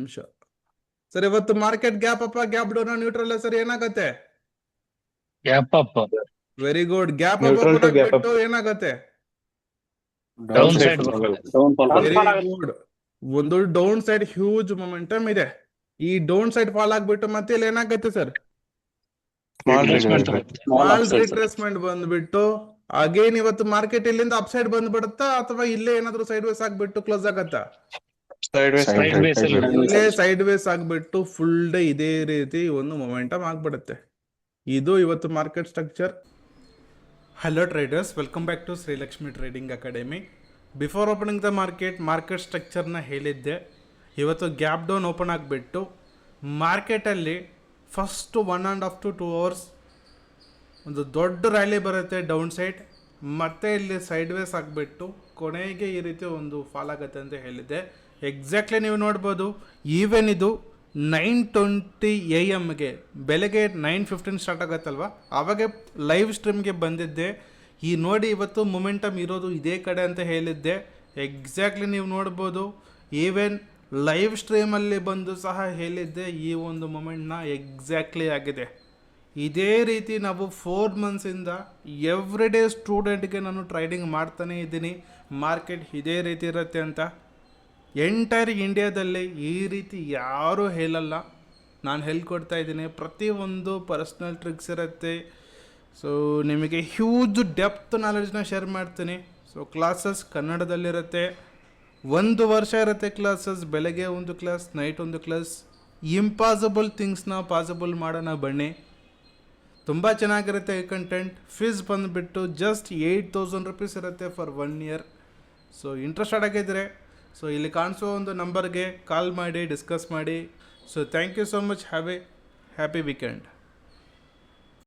ನಿಮಿಷ ಸರ್. ಇವತ್ತು market gap up, gap down, neutral sir ಏನಾಗತ್ತೆ? Gap up, very good. Gap up Neutral to open gap up. ಆಗ್ಬಿಟ್ಟು ಏನಾಗತ್ತೆ? Downside very good. ಒಂದು downside huge momentum ಇದೆ. ಈ downside fall ಆಗ್ಬಿಟ್ಟು ಮತ್ತೆ ಇಲ್ಲಿ ಏನಾಗತ್ತೆ ಸರ್? ಸ್ಮಾಲ್ ರಿಟ್ರೇಸ್ಮೆಂಟ್ ಬಂದ್ಬಿಟ್ಟು ಅಗೇನ್ ಇವತ್ತು ಮಾರ್ಕೆಟ್ ಇಲ್ಲಿಂದ ಅಪ್ ಸೈಡ್ ಬಂದ್ಬಿಡುತ್ತಾ ಅಥವಾ ಇಲ್ಲೇ ಏನಾದ್ರು ಸೈಡ್ ವೇಸ್ ಆಗ್ಬಿಟ್ಟು ಕ್ಲೋಸ್ ಆಗತ್ತಾ? ಇಲ್ಲೇ ಸೈಡ್ ವೇಸ್ ಆಗ್ಬಿಟ್ಟು ಫುಲ್ ಡೇ ಇದೇ ರೀತಿ ಒಂದು ಮೊಮೆಂಟಮ್ ಆಗ್ಬಿಡುತ್ತೆ. ಇದು ಇವತ್ತು market structure. Hello traders, welcome back to Srilakshmi trading academy. Before opening the market ಸ್ಟ್ರಕ್ಚರ್ನ ಹೇಳಿದ್ದೆ. ಇವತ್ತು ಗ್ಯಾಪ್ ಡೌನ್ ಓಪನ್ ಆಗಿಬಿಟ್ಟು ಮಾರ್ಕೆಟಲ್ಲಿ ಫಸ್ಟ್ 1.5 to 2 hours ಒಂದು ದೊಡ್ಡ ರ್ಯಾಲಿ ಬರುತ್ತೆ ಡೌನ್ ಸೈಡ್, ಮತ್ತೆ ಇಲ್ಲಿ ಸೈಡ್ ವೇಸ್ ಆಗಿಬಿಟ್ಟು ಕೊನೆಗೆ ಈ ರೀತಿ ಒಂದು ಫಾಲ್ ಆಗುತ್ತೆ ಅಂತ ಹೇಳಿದ್ದೆ. ಎಕ್ಸಾಕ್ಟ್ಲಿ ನೀವು ನೋಡ್ಬೋದು, ಈವನ್ ಇದು 9:20 AM ಬೆಳಗ್ಗೆ 9:15 ಸ್ಟಾರ್ಟ್ ಆಗುತ್ತಲ್ವ, ಆವಾಗೆ ಲೈವ್ ಸ್ಟ್ರೀಮ್ಗೆ ಬಂದಿದ್ದೆ. ಈ ನೋಡಿ ಇವತ್ತು ಮೊಮೆಂಟಮ್ ಇರೋದು ಇದೇ ಕಡೆ ಅಂತ ಹೇಳಿದ್ದೆ. ಎಕ್ಸಾಕ್ಟ್ಲಿ ನೀವು ನೋಡ್ಬೋದು, ಈವನ್ ಲೈವ್ ಸ್ಟ್ರೀಮಲ್ಲಿ ಬಂದು ಸಹ ಹೇಳಿದ್ದೆ ಈ ಒಂದು ಮೊಮೆಂಟ್ನ ಎಕ್ಸಾಕ್ಟ್ಲಿ ಆಗಿದೆ. ಇದೇ ರೀತಿ ನಾವು 4 months ಎವ್ರಿ ಡೇ ಸ್ಟೂಡೆಂಟ್ಗೆ ನಾನು ಟ್ರೇಡಿಂಗ್ ಮಾಡ್ತಾನೇ ಇದ್ದೀನಿ. ಮಾರ್ಕೆಟ್ ಇದೇ ರೀತಿ ಇರುತ್ತೆ ಅಂತ ಎಂಟೈರ್ ಇಂಡಿಯಾದಲ್ಲಿ ಈ ರೀತಿ ಯಾರೂ ಹೇಳಲ್ಲ, ನಾನು ಹೇಳ್ಕೊಡ್ತಾ ಇದ್ದೀನಿ. ಪ್ರತಿಯೊಂದು ಪರ್ಸ್ನಲ್ ಟ್ರಿಕ್ಸ್ ಇರುತ್ತೆ. ಸೊ ನಿಮಗೆ ಹ್ಯೂಜ್ ಡೆಪ್ತ್ ನಾಲೆಡ್ಜ್ನ ಶೇರ್ ಮಾಡ್ತೀನಿ. ಸೊ ಕ್ಲಾಸಸ್ ಕನ್ನಡದಲ್ಲಿರುತ್ತೆ. 1 ವರ್ಷ ಇರುತ್ತೆ ಕ್ಲಾಸಸ್. ಬೆಳಗ್ಗೆ ಒಂದು ಕ್ಲಾಸ್, ನೈಟ್ ಒಂದು ಕ್ಲಾಸ್. ಇಂಪಾಸಿಬಲ್ ಥಿಂಗ್ಸ್ನ ಪಾಸಿಬಲ್ ಮಾಡೋಣ ಬನ್ನಿ. ತುಂಬ ಚೆನ್ನಾಗಿರುತ್ತೆ ಈ ಕಂಟೆಂಟ್. ಫೀಸ್ ಬಂದುಬಿಟ್ಟು ಜಸ್ಟ್ 8,000 rupees ಇರುತ್ತೆ ಫಾರ್ 1 year. ಸೊ ಇಂಟ್ರೆಸ್ಟೆಡ್ ಆಗಿದ್ದರೆ ಸೊ ಇಲ್ಲಿ ಕಾಣಿಸೋ ಒಂದು ನಂಬರ್ಗೆ ಕಾಲ್ ಮಾಡಿ ಡಿಸ್ಕಸ್ ಮಾಡಿ. So thank you so much. Have a happy weekend.